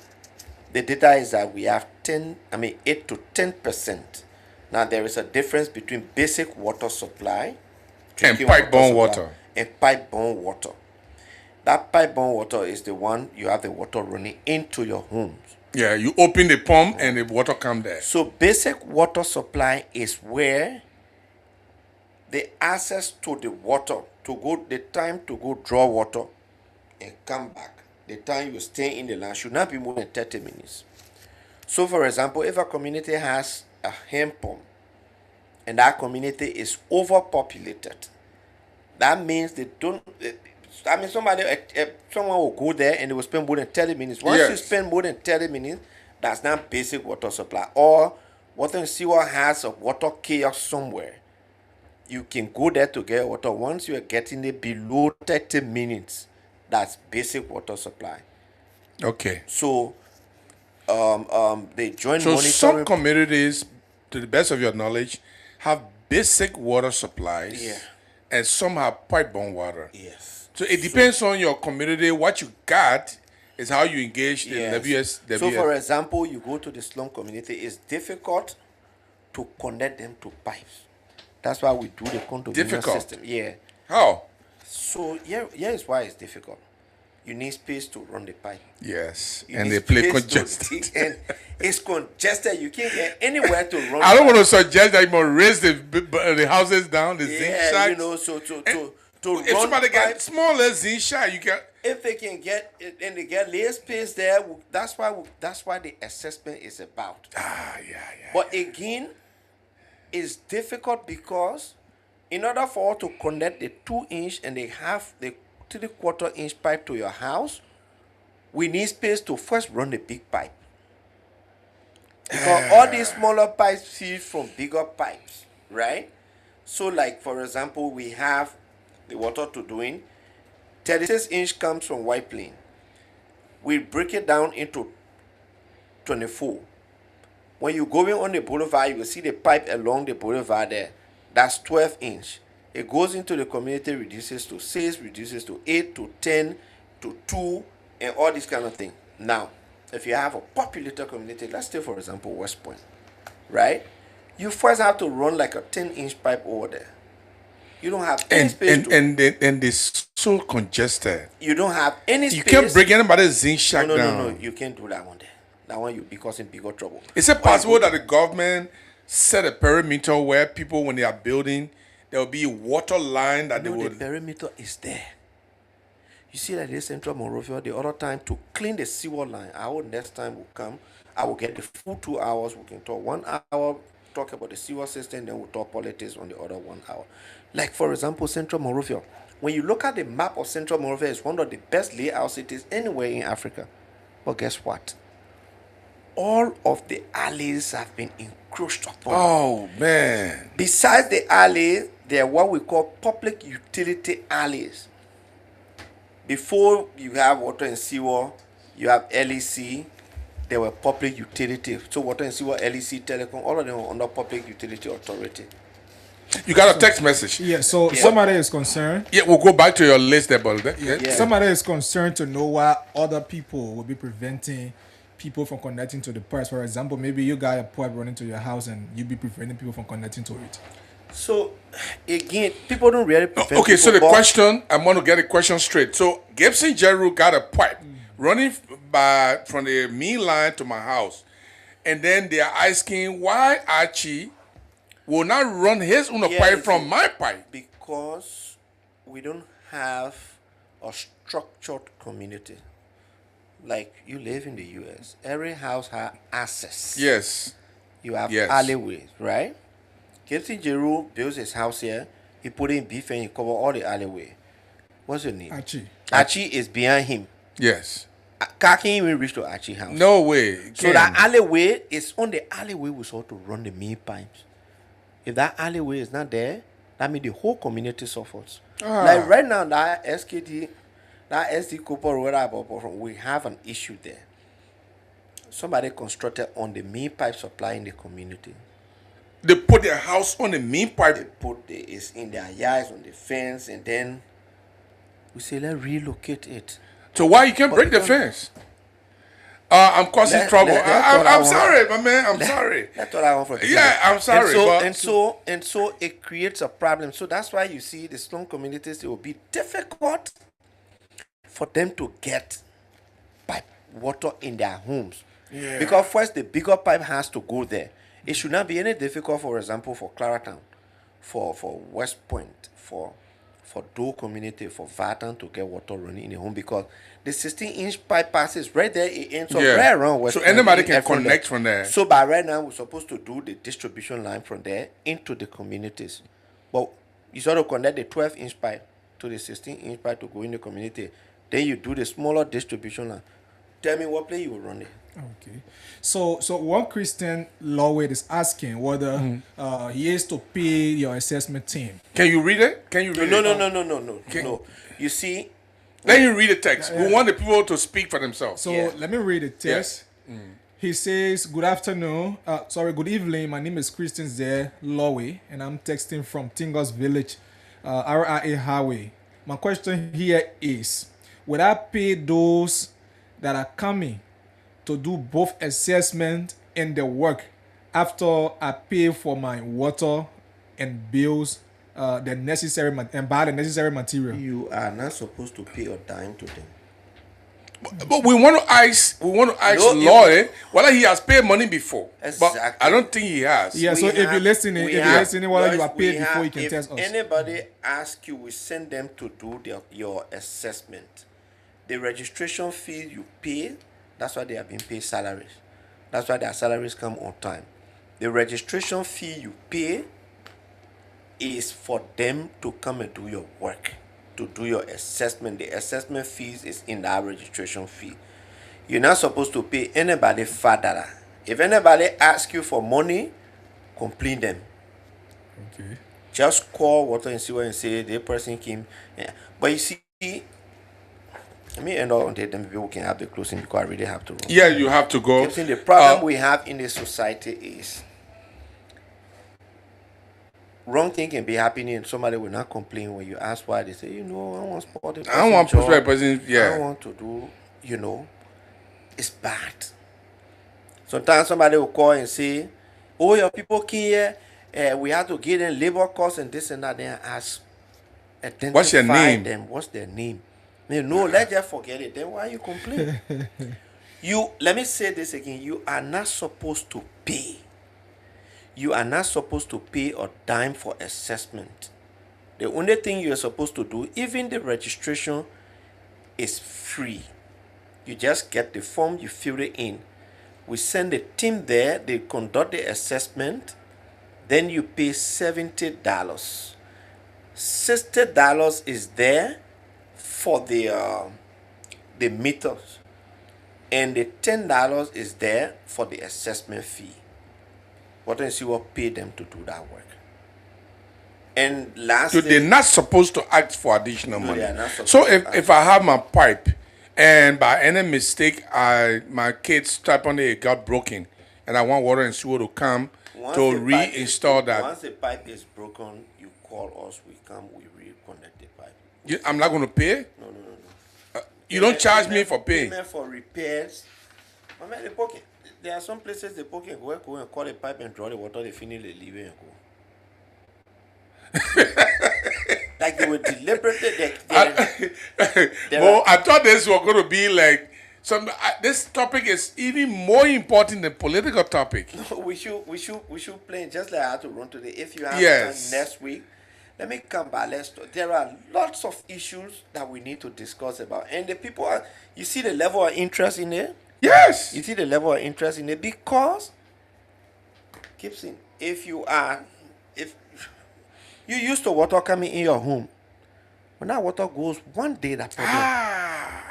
The data is that we have 8 to 10%. Now there is a difference between basic water supply And drinking pipe-borne supply, water. and pipe-borne water. That pipe-borne water is the one you have the water running into your homes. Yeah, you open the pump and the water come there. So basic water supply is where the access to the water the time to go draw water and come back, the time you stay in the land should not be more than 30 minutes. So for example, if a community has a hand pump and that community is overpopulated, that means they don't. Someone will go there and they will spend more than 30 minutes. Once you Yes. spend more than 30 minutes, that's not basic water supply. Or water and sewer has a water kiosk somewhere. You can go there to get water. Once you are getting it below 30 minutes, that's basic water supply. Okay. So, they join So some monitoring. communities, to the best of your knowledge, have basic water supplies. Yeah. And some have pipe-borne water. Yes. So it depends on your community. What you got is how you engage the Yes. WS. So, for example, you go to the slum community, it's difficult to connect them to pipes. That's why we do the condominium Difficult? system. Yeah. How? So, here is why it's difficult. You need space to run the pipe. Yes. You And need they play space to congested. dig, and it's congested. You can't get anywhere to run. I don't the want to suggest that you must raise the houses down, the zinc Yeah, shacks. so to If run somebody pipe, get smaller zinc shack, you can. if they can get it and they get lay space there, that's why the assessment is about. Yeah. But again, it's difficult because in order for us to connect the 2-inch and the 3/4-inch pipe to your house, we need space to first run the big pipe. Because all these smaller pipes feed from bigger pipes, right? So, like for example, we have the water to doing 36-inch comes from White Plain. We break it down into 24. When you go in on the boulevard, you will see the pipe along the boulevard there. That's 12-inch. It goes into the community, reduces to 6, reduces to 8, to 10, to 2, and all this kind of thing. Now, if you have a populated community, let's say for example West Point, right? You first have to run like a 10-inch pipe over there. You don't have any and space and they're so congested. you don't have any You space. can't break anybody's zinc shack no, down. no. You can't do that one there. That one you'll be causing bigger trouble. Is it When you possible go that the government set a perimeter where people, when they are building, there will be a water line that No, they the would? perimeter is there. You see that this Central Monrovia, the other time to clean the sewer line, our next time will come. I will get the full 2 hours. We can talk 1 hour, talk about the sewer system, then we'll talk politics on the other 1 hour. Like, for example, Central Monrovia. When you look at the map of Central Monrovia, it's one of the best layout cities anywhere in Africa. But guess what? All of the alleys have been encroached upon. Oh man! Besides the alley, there are what we call public utility alleys. Before you have water and sewer, you have LEC. There were public utility. So water and sewer, LEC, telecom, all of them were under public utility authority. You got a text message. Yeah, so somebody is concerned. Yeah, we'll go back to your list there, but yeah. Yeah. Somebody is concerned to know why other people will be preventing people from connecting to the pipes. For example, maybe you got a pipe running to your house and you be preventing people from connecting to it. So again, people don't really prevent Okay, so the people, but question, I want to get the question straight. So Gibson Jeru got a pipe running from the main line to my house, and then they are asking why Archie will not run his own Yeah, pipe you from see, my pipe. because we don't have a structured community. Like you live in the US, every house has access. Yes. You have Yes. alleyways, right? Captain Jeru builds his house here. He put in beef and he cover all the alleyway. What's your name? Archie. Archie is behind him. Yes. Car can't even reach to Archie house. No way. So that alleyway is on the alleyway we saw to run the main pipes. If that alleyway is not there, that means the whole community suffers. Like right now, that SKD, that SD Cooper Road, we have an issue there. Somebody constructed on the main pipe supply in the community. They put their house on the main They pipe. put it's in their yards on the fence, and then we say let's relocate it. So why you can't break the because- fence? I'm causing Let- trouble. let- let what I I'm want. sorry, my man. I'm sorry. That's what I want from Yeah, I'm sorry, but- and so it creates a problem. So that's why you see the slum communities, it will be difficult for them to get pipe water in their homes. Yeah. Because first the bigger pipe has to go there. It should not be any difficult, for example, for Claratown, for West Point, for Doe community, for Vartan to get water running in the home, because the 16-inch pipe passes right there, it ends up Yeah. right around West So Point, anybody it can ends connect from there. So by right now, we're supposed to do the distribution line from there into the communities. But you sort of connect the 12-inch pipe to the 16-inch pipe to go in the community. Then you do the smaller distribution line. Tell me what place you will run it. Okay. So one Christian Lawway is asking whether he is to pay your assessment team. Can you read it? Can you read No, it? no. You see, Then you read the text. We want the people to speak for themselves. So Yeah. let me read the text. He says, "Good afternoon. Good evening. My name is Christian Zé Lawway, and I'm texting from Tingos Village, RIA Highway. My question here is, would I pay those that are coming to do both assessment and the work after I pay for my water and bills, the necessary and buy the necessary material?" you are not supposed to pay a dime to them. But we want to ask No, Lloyd whether he has paid money before. But Exactly. I don't think he has. Yeah, so if you're listening, whether you are paid before, you can tell us. If anybody asks you, we send them to do your assessment. The registration fee you pay, that's why they have been paid salaries. That's why their salaries come on time. The registration fee you pay is for them to come and do your work, to do your assessment. The assessment fees is in that registration fee. You're not supposed to pay anybody further. If anybody asks you for money, complain them. Okay. Just call Water and Sewer and say the person came. Yeah. But you see, let me end up on that, then people can have the closing because I really have to run. Yeah, you have to go. You see, the problem we have in the society is wrong thing can be happening and somebody will not complain when you ask why. They say, I want to support the person. I don't want to push job. by person. I Yeah. want to do, it's bad. Sometimes somebody will call and say, oh, your people came here, we have to give them labor costs and this and that. Then I ask, Identify What's your name? them. What's their name? No, let's just forget it. Then why you complain? Let me say this again. You are not supposed to pay. You are not supposed to pay a dime for assessment. The only thing you are supposed to do, even the registration, is free. You just get the form, you fill it in. We send a team there, they conduct the assessment, then you pay $70. $60 is there for the meters, and the $10 is there for the assessment fee. What else you will pay them to do that work? And So lastly, they're not supposed to ask for additional No, money. they are not supposed So to ask. if I have my pipe and by any mistake my kids tap on it got broken and I want water and sewer to come once to the pipe is- reinstall that, Once the pipe is broken, you call us. We come. We reconnect the pipe. I'm not going to pay? No. You don't charge me Payment- for paying? Payment for repairs. I mean, the pocket. There are some places the pocket go and call the pipe and draw the water. They finish, they leave it and go. Like they were deliberately. Well, I thought this was going to be like this topic is even more important than political topic. we should plan just like I had to run today. If you have Yes. time next week, let me come back. There are lots of issues that we need to discuss about, and the people are. You see the level of interest in it. Yes. You see the level of interest in it because, Gibson, if you used to water coming in your home, when that water goes, one day that problem. I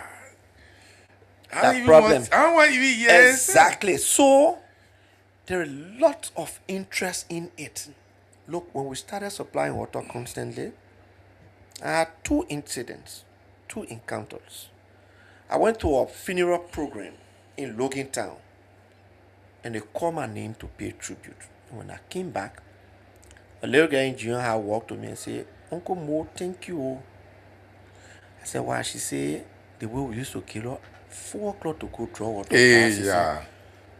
That don't even problem. want, I don't want even yes. Exactly. So there are lots of interest in it. Look, when we started supplying water constantly, I had two encounters. I went to a funeral program in Logan Town, and they called my name to pay tribute. And when I came back, a little guy in junior high walked to me and said, "Uncle Mo, thank you." I said, "Why?" She said, "The way we used to kill her, 4 o'clock to go draw water." Hey, I said, yeah.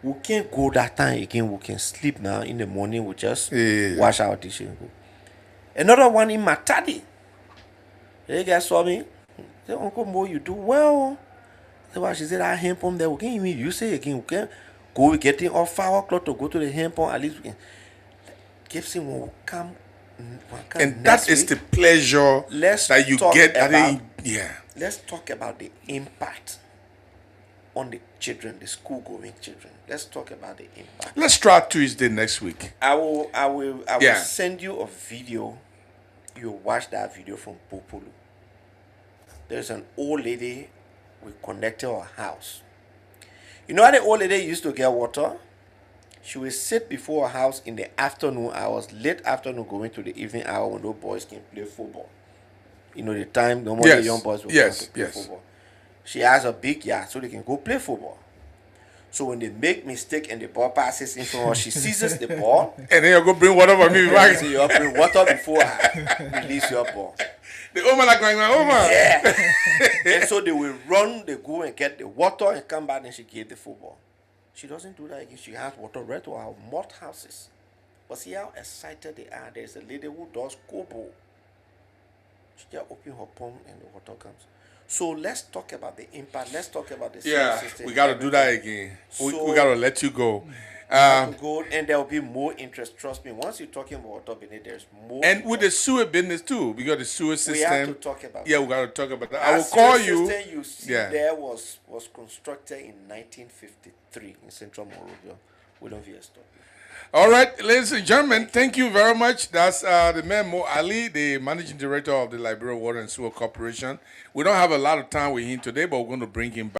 "We can't go that time again. We can sleep now. In the morning, we just Yeah. wash our dishes and go." Another one in Matadi. The guy saw me. He said, "Uncle Mo, you do well." I said, "Why?" She said, "That hand pump there, we can't even use it again. We can't go. We getting off 5 o'clock to go to the hand pump. At least we can." Gibson will come. And that is the pleasure Let's that you talk get. about- Yeah. Let's talk about the impact on the children, the school-going children. Let's talk about the impact. Let's try Tuesday next week. I will Yeah. send you a video. You watch that video from Popolo. There's an old lady. We connected her house. You know how the old lady used to get water? She would sit before her house in the afternoon hours, late afternoon, going to the evening hour when those boys can play football. You know the time normally Yes. young boys will Yes, come to play yes. football. She has a big yard so they can go play football. So when they make mistake and the ball passes in front of her, she seizes the ball. And then you go bring water for me back. So you bring water before I release your ball. The woman are going, oh man. Yeah. And so they will run, they go and get the water and come back and she gave the football. She doesn't do that again. She has water right to our mud houses. But see how excited they are. There's a lady who does kobo. She just open her pump and the water comes. So let's talk about the impact. Let's talk about the Yeah, system. we got to do that again. We So- got to let you go. Go and there will be more interest. Trust me. Once you're talking about water beneath, there's more. And with the interest. sewer business too, because the sewer system. we have to talk about. Yeah, we got to talk about that. Our I will call sewer you. System you see Yeah. there was constructed in 1953 in Central Monrovia. We don't veer stop. All right, ladies and gentlemen, thank you very much. That's the man Mo Ali, the managing director of the Liberia Water and Sewer Corporation. We don't have a lot of time with him today, but we're going to bring him back.